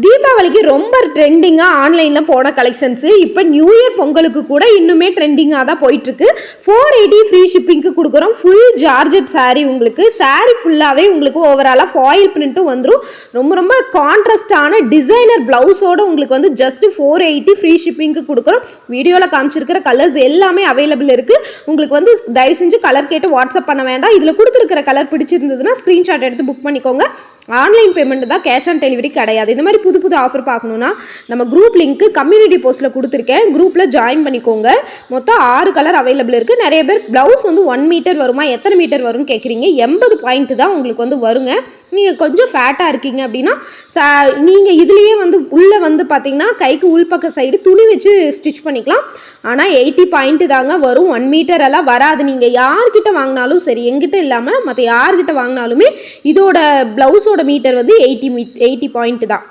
தீபாவளிக்கு ரொம்ப ட்ரெண்டிங்காக ஆன்லைனில் போன கலெக்ஷன்ஸு இப்போ நியூ இயர் பொங்கலுக்கு கூட இன்னுமே ட்ரெண்டிங்காக தான் போயிட்டுருக்கு. 480 ஃப்ரீ ஷிப்பிங்க்கு கொடுக்குறோம். ஃபுல் ஜார்ஜெட் சாரீ, உங்களுக்கு சாரீ ஃபுல்லாகவே உங்களுக்கு ஓவராலாக ஃபாயில் பிரிண்ட்டும் வந்துடும். ரொம்ப ரொம்ப கான்ட்ராஸ்டான டிசைனர் ப்ளவுஸோடு உங்களுக்கு வந்து ஜஸ்ட் 480 ஃப்ரீ ஷிப்பிங்க்கு கொடுக்குறோம். வீடியோவில் காமிச்சிருக்கிற கலர்ஸ் எல்லாமே அவைலபிள் இருக்குது. உங்களுக்கு வந்து தயவு செஞ்சு கலர் கேட்டு வாட்ஸ்அப் பண்ண வேண்டாம். இதில் கொடுத்துருக்கிற கலர் பிடிச்சிருந்ததுன்னா ஸ்க்ரீன்ஷாட் எடுத்து புக் பண்ணிக்கோங்க. ஆன்லைன் பேமெண்ட் தான், கேஷ் ஆன் டெலிவரி கிடையாது. இந்த மாதிரி புது புது ஆஃபர் பார்க்கணுன்னா நம்ம குரூப் லிங்க்கு கம்யூனிட்டி போஸ்ட்டில் கொடுத்துருக்கேன். குரூப்பில் ஜாயின் பண்ணிக்கோங்க. மொத்தம் 6 கலர் அவைலபிள் இருக்குது. நிறைய பேர் ப்ளவுஸ் வந்து 1 மீட்டர் வருமா, எத்தனை மீட்டர் வரும்னு கேட்குறீங்க. 80 பாயிண்ட் தான் உங்களுக்கு வந்து வருங்க. நீங்கள் கொஞ்சம் ஃபேட்டாக இருக்கீங்க அப்படின்னா நீங்கள் இதுலேயே வந்து உள்ளே வந்து பார்த்தீங்கன்னா கைக்கு உள்பக்க சைடு துணி வச்சு ஸ்டிச் பண்ணிக்கலாம். ஆனால் 80 பாயிண்ட் தாங்க வரும். 1 மீட்டர் எல்லாம் வராது. நீங்கள் யார்கிட்ட வாங்கினாலும் சரி, எங்கிட்ட இல்லாமல் மற்ற யார்கிட்ட வாங்கினாலுமே இதோட ப்ளவுஸோட மீட்டர் வந்து 80 பாயிண்ட் தான்.